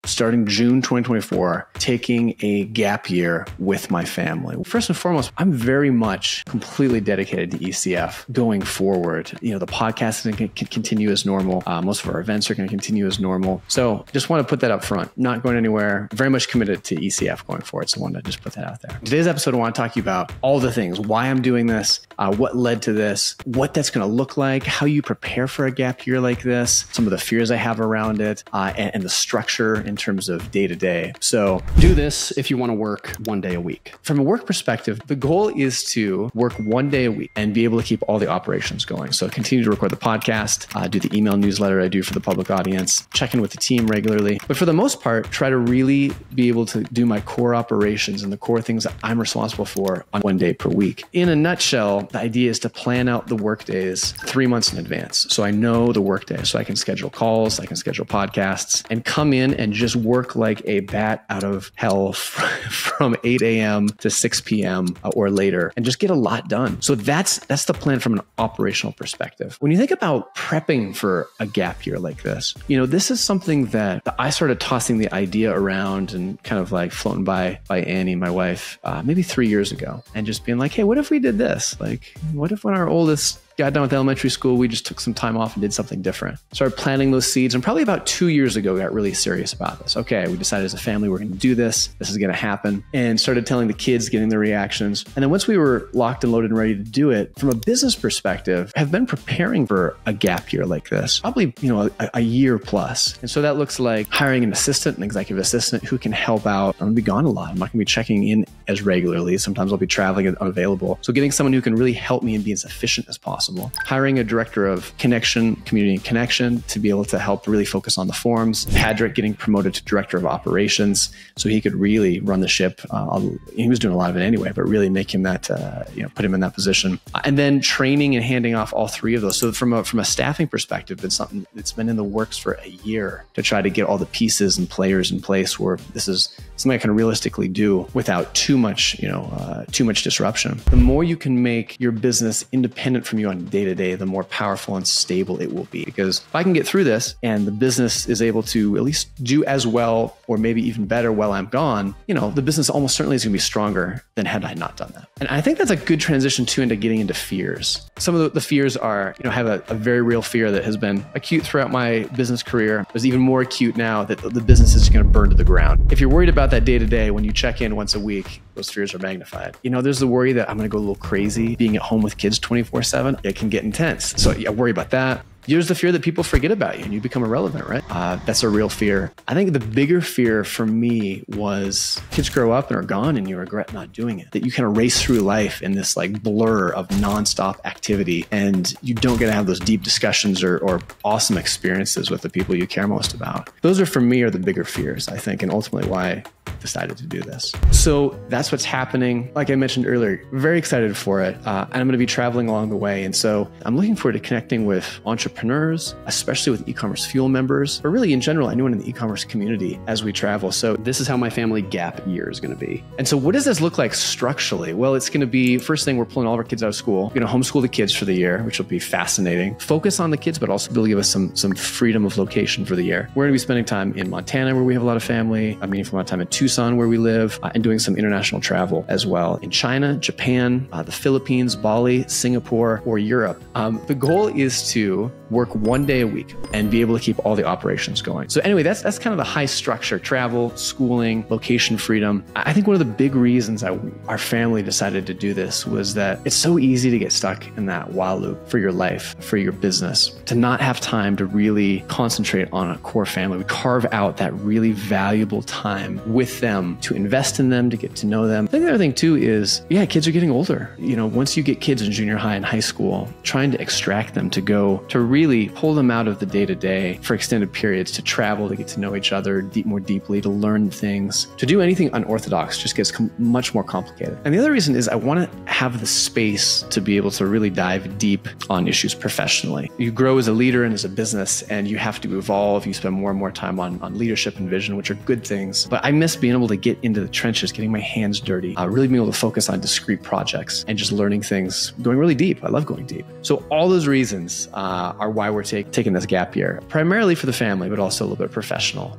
starting June 2024, taking a gap year with my family. First and foremost, I'm very much completely dedicated to ECF going forward. The podcast is going to continue as normal. Most of our events are going to continue as normal. So just want to put that up front, not going anywhere, very much committed to ECF going forward. So I wanted to just put that out there. Today's episode, I want to talk to you about all the things, why I'm doing this, what led to this, what that's going to look like, how you prepare for a gap year like this, some of the fears I have around it, and the structure in terms of day-to-day. So do this if you want to work 1 day a week. From a work perspective, the goal is to work 1 day a week and be able to keep all the operations going. So continue to record the podcast, do the email newsletter I do for the public audience, check in with the team regularly. But for the most part, try to really be able to do my core operations and the core things that I'm responsible for on 1 day per week. In a nutshell, the idea is to plan out the work days 3 months in advance. So I know the work day, so I can schedule calls, I can schedule podcasts, and come in and just work like a bat out of hell from 8 a.m. to 6 p.m. Or later, and just get a lot done. So that's the plan from an operational perspective. When you think about prepping for a gap year like this, this is something that I started tossing the idea around and kind of like floating by Annie, my wife, maybe 3 years ago, and just being like, hey, what if we did this? Like, what if when our oldest got done with elementary school, we just took some time off and did something different? Started planting those seeds, and probably about 2 years ago, got really serious about this. Okay, we decided as a family, we're going to do this. This is going to happen. And started telling the kids, getting their reactions. And then once we were locked and loaded and ready to do it, from a business perspective, have been preparing for a gap year like this, probably, a year plus. And so that looks like hiring an assistant, an executive assistant who can help out. I'm going to be gone a lot. I'm not going to be checking in as regularly. Sometimes I'll be traveling and unavailable. So getting someone who can really help me and be as efficient as possible. Hiring a director of community and connection to be able to help really focus on the forums. Patrick getting promoted to director of operations so he could really run the ship. He was doing a lot of it anyway, but really make him that, put him in that position. And then training and handing off all three of those. So from a staffing perspective, it's something that's been in the works for a year to try to get all the pieces and players in place where this is something I can realistically do without too much disruption. The more you can make your business independent from you on day-to-day, the more powerful and stable it will be. Because if I can get through this and the business is able to at least do as well or maybe even better while I'm gone, the business almost certainly is going to be stronger than had I not done that. And I think that's a good transition too into getting into fears. Some of the fears are, I have a very real fear that has been acute throughout my business career. It's even more acute now that the business is going to burn to the ground. If you're worried about that day-to-day, when you check in once a week, those fears are magnified. There's the worry that I'm going to go a little crazy being at home with kids 24/7. It can get intense. So I worry about that. There's the fear that people forget about you and you become irrelevant, right? That's a real fear. I think the bigger fear for me was kids grow up and are gone and you regret not doing it. That you kind of race through life in this like blur of nonstop activity and you don't get to have those deep discussions or awesome experiences with the people you care most about. Those are, for me, are the bigger fears, I think, and ultimately why I decided to do this. So that's what's happening. Like I mentioned earlier, very excited for it. And I'm going to be traveling along the way. And so I'm looking forward to connecting with entrepreneurs, especially with e-commerce fuel members, but really in general, anyone in the e-commerce community as we travel. So this is how my family gap year is going to be. And so what does this look like structurally? Well, it's going to be, first thing, we're pulling all of our kids out of school. We're going to homeschool the kids for the year, which will be fascinating. Focus on the kids, but also be able to give us some freedom of location for the year. We're going to be spending time in Montana, where we have a lot of family. I'm meeting for a lot of time in Tucson, where we live, and doing some international travel as well in China, Japan, the Philippines, Bali, Singapore, or Europe. The goal is to work 1 day a week and be able to keep all the operations going. So anyway, that's kind of the high structure: travel, schooling, location freedom. I think one of the big reasons our family decided to do this was that it's so easy to get stuck in that while loop for your life, for your business, to not have time to really concentrate on a core family. We carve out that really valuable time with them, to invest in them, to get to know them. I think the other thing too is, kids are getting older. Once you get kids in junior high and high school, trying to extract them to really pull them out of the day-to-day for extended periods, to travel, to get to know each other more deeply, to learn things, to do anything unorthodox just gets much more complicated. And the other reason is I want to have the space to be able to really dive deep on issues professionally. You grow as a leader and as a business, and you have to evolve. You spend more and more time on leadership and vision, which are good things. But I miss being able to get into the trenches, getting my hands dirty, really being able to focus on discrete projects and just learning things, going really deep. I love going deep. So all those reasons are why we're taking this gap year, primarily for the family, but also a little bit professional.